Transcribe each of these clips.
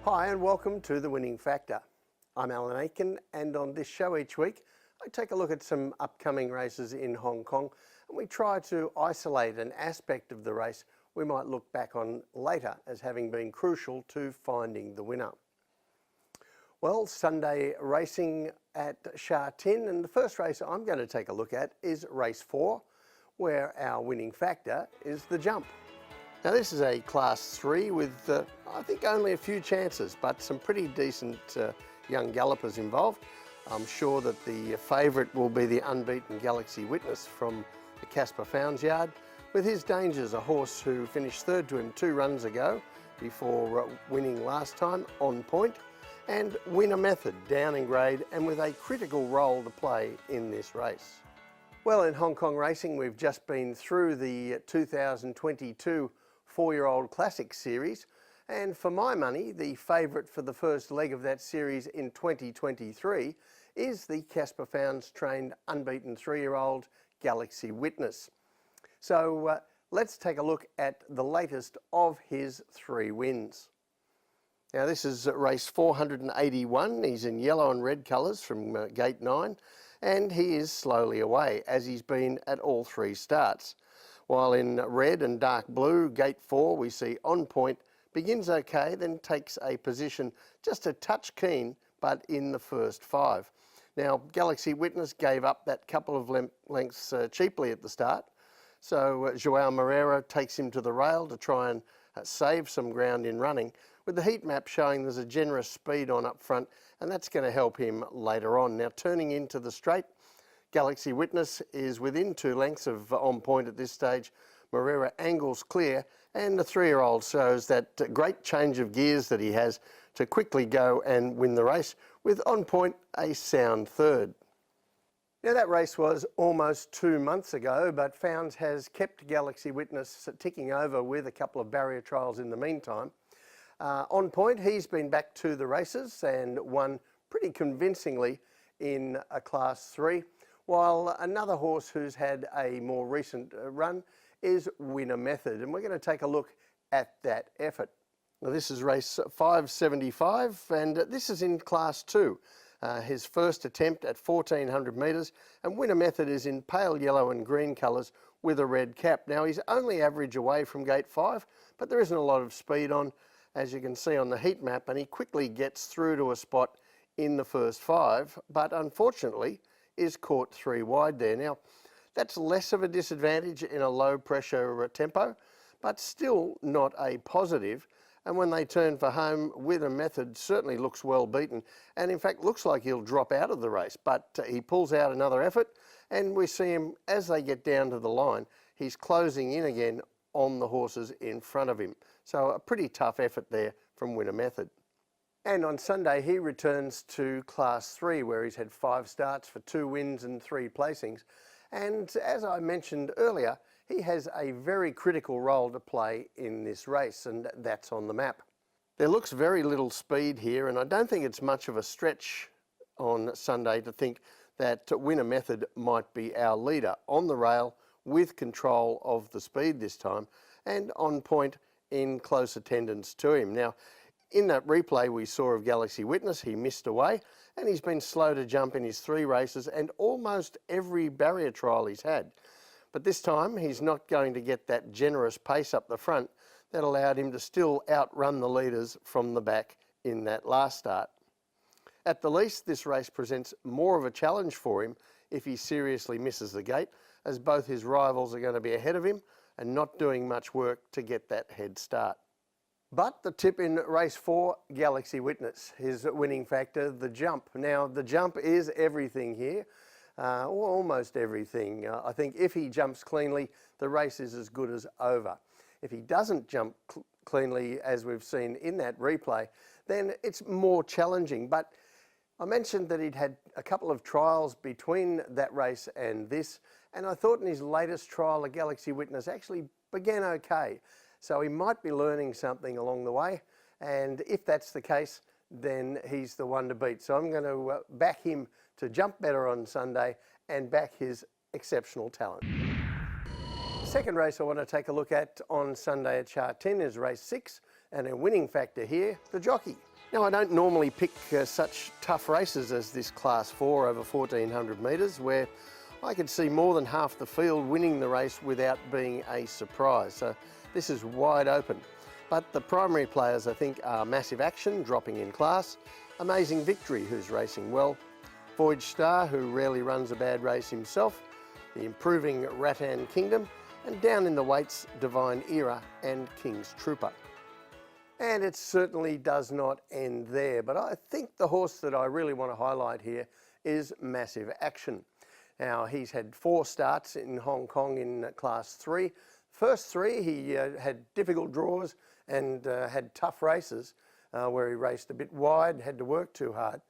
Hi and welcome to The Winning Factor. I'm Alan Aitken, and on this show each week I take a look at some upcoming races in Hong Kong and we try to isolate an aspect of the race we might look back on later as having been crucial to finding the winner. Well, Sunday racing at Sha Tin, and the first race I'm going to take a look at is race 4, where our winning factor is the jump. Now this is a class 3 with I think only a few chances, but some pretty decent young gallopers involved. I'm sure that the favourite will be the unbeaten Galaxy Witness from the Casper Founds yard. With his dangers, a horse who finished third to him 2 runs ago before winning last time, On Point, and Winner Method down in grade and with a critical role to play in this race. Well, in Hong Kong racing, we've just been through the 2022 4-year-old Classic Series, and for my money, the favourite for the first leg of that series in 2023 is the Casper Founds trained unbeaten 3-year-old Galaxy Witness. So let's take a look at the latest of his 3 wins. Now this is race 481. He's in yellow and red colours from gate 9, and he is slowly away, as he's been at all 3 starts. While in red and dark blue, gate 4, we see On Point begins okay, then takes a position just a touch keen, but in the first 5. Now, Galaxy Witness gave up that couple of lengths cheaply at the start, so Joao Moreira takes him to the rail to try and save some ground in running, with the heat map showing there's a generous speed on up front, and that's going to help him later on. Now, turning into the straight, Galaxy Witness is within 2 lengths of On Point at this stage. Moreira angles clear, and the 3-year-old shows that great change of gears that he has to quickly go and win the race, with On Point a sound third. Now that race was almost 2 months ago, but Founds has kept Galaxy Witness ticking over with a couple of barrier trials in the meantime. On Point, he's been back to the races and won pretty convincingly in a class 3. While another horse who's had a more recent run is Winner Method, and we're going to take a look at that effort. Now this is race 575, and this is in class 2. His first attempt at 1400 metres, and Winner Method is in pale yellow and green colours with a red cap. Now he's only average away from gate 5, but there isn't a lot of speed on, as you can see on the heat map, and he quickly gets through to a spot in the first 5, but unfortunately is caught 3 wide there. Now, that's less of a disadvantage in a low pressure tempo, but still not a positive. And when they turn for home, Winner Method certainly looks well beaten, and in fact looks like he'll drop out of the race, but he pulls out another effort, and we see him as they get down to the line, he's closing in again on the horses in front of him. So a pretty tough effort there from Winner Method. And on Sunday, he returns to Class 3, where he's had 5 starts for 2 wins and 3 placings. And as I mentioned earlier, he has a very critical role to play in this race, and that's on the map. There looks very little speed here, and I don't think it's much of a stretch on Sunday to think that Winner Method might be our leader on the rail with control of the speed this time, and On Point in close attendance to him. Now, in that replay we saw of Galaxy Witness, he missed away, and he's been slow to jump in his 3 races and almost every barrier trial he's had. But this time he's not going to get that generous pace up the front that allowed him to still outrun the leaders from the back in that last start. At the least, this race presents more of a challenge for him if he seriously misses the gate, as both his rivals are going to be ahead of him and not doing much work to get that head start. But the tip in race 4, Galaxy Witness, his winning factor, the jump. Now, the jump is everything here, or almost everything. I think if he jumps cleanly, the race is as good as over. If he doesn't jump cleanly, as we've seen in that replay, then it's more challenging. But I mentioned that he'd had a couple of trials between that race and this, and I thought in his latest trial, the Galaxy Witness actually began okay. So he might be learning something along the way, and if that's the case, then he's the one to beat. So I'm going to back him to jump better on Sunday and back his exceptional talent. The second race I want to take a look at on Sunday at Sha Tin is race 6, and a winning factor here, the jockey. Now, I don't normally pick such tough races as this Class 4 over 1400 metres, where I could see more than half the field winning the race without being a surprise. So this is wide open. But the primary players, I think, are Massive Action, dropping in class, Amazing Victory, who's racing well, Voyage Star, who rarely runs a bad race himself, the improving Rattan Kingdom, and down in the weights, Divine Era and King's Trooper. And it certainly does not end there, but I think the horse that I really want to highlight here is Massive Action. Now, he's had 4 starts in Hong Kong in Class 3. First 3, he had difficult draws and had tough races where he raced a bit wide, had to work too hard.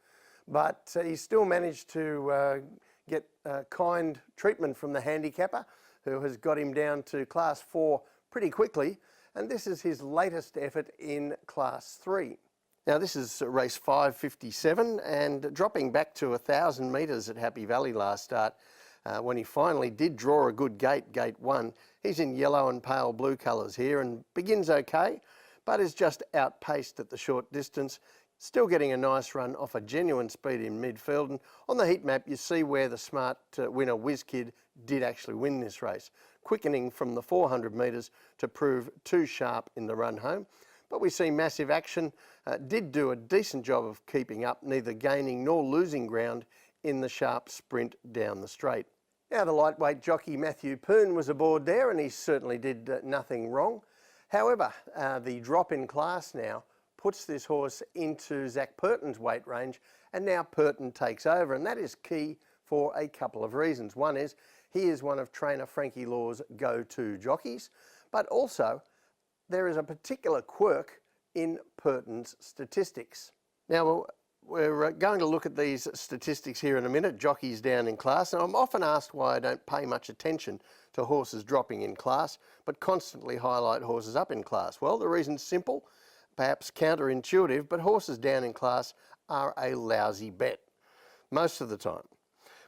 But he still managed to get kind treatment from the handicapper, who has got him down to Class 4 pretty quickly. And this is his latest effort in Class 3. Now, this is race 557, and dropping back to 1,000 metres at Happy Valley last start, when he finally did draw a good gate, gate 1, he's in yellow and pale blue colours here and begins okay, but is just outpaced at the short distance, still getting a nice run off a genuine speed in midfield. And on the heat map, you see where the smart winner WizKid did actually win this race, quickening from the 400 metres to prove too sharp in the run home. But we see Massive Action did do a decent job of keeping up, neither gaining nor losing ground in the sharp sprint down the straight. Now, the lightweight jockey Matthew Poon was aboard there, and he certainly did nothing wrong. However, the drop in class now puts this horse into Zach Purton's weight range, and now Purton takes over, and that is key for a couple of reasons. One is he is one of trainer Frankie Law's go-to jockeys, but also there is a particular quirk in Purton's statistics. Now, we're going to look at these statistics here in a minute, jockeys down in class, and I'm often asked why I don't pay much attention to horses dropping in class, but constantly highlight horses up in class. Well, the reason's simple, perhaps counterintuitive, but horses down in class are a lousy bet most of the time.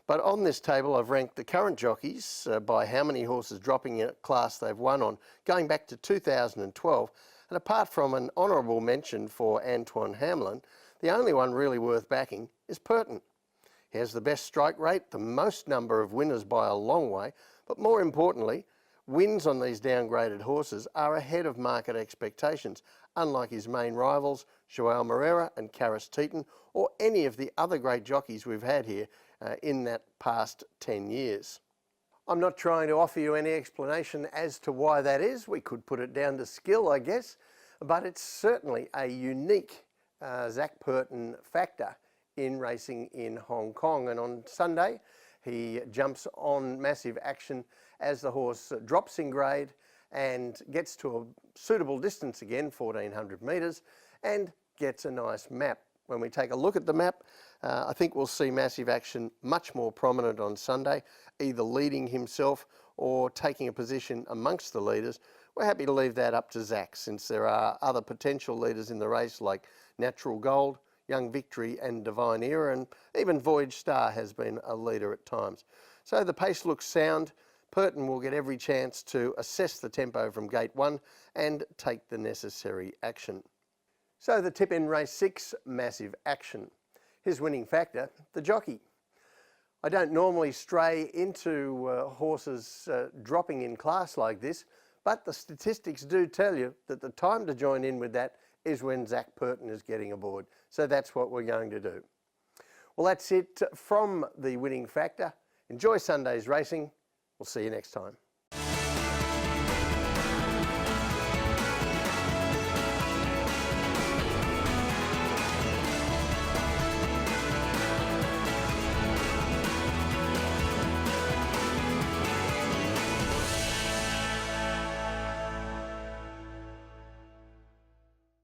But on this table, I've ranked the current jockeys by how many horses dropping in a class they've won on, going back to 2012. And apart from an honourable mention for Antoine Hamlin, the only one really worth backing is Purton. He has the best strike rate, the most number of winners by a long way, but more importantly, wins on these downgraded horses are ahead of market expectations, unlike his main rivals, Joao Moreira and Karis Teton, or any of the other great jockeys we've had here in that past 10 years. I'm not trying to offer you any explanation as to why that is. We could put it down to skill, I guess, but it's certainly a unique Zach Purton factor in racing in Hong Kong. And on Sunday, he jumps on Massive Action as the horse drops in grade and gets to a suitable distance again, 1400 metres, and gets a nice map. When we take a look at the map, I think we'll see Massive Action much more prominent on Sunday, either leading himself or taking a position amongst the leaders. We're happy to leave that up to Zach, since there are other potential leaders in the race like Natural Gold, Young Victory and Divine Era, and even Voyage Star has been a leader at times. So the pace looks sound. Purton will get every chance to assess the tempo from gate 1 and take the necessary action. So the tip in race 6, Massive Action. His winning factor, the jockey. I don't normally stray into horses dropping in class like this, but the statistics do tell you that the time to join in with that is when Zach Purton is getting aboard. So that's what we're going to do. Well, that's it from the winning factor. Enjoy Sunday's racing. We'll see you next time.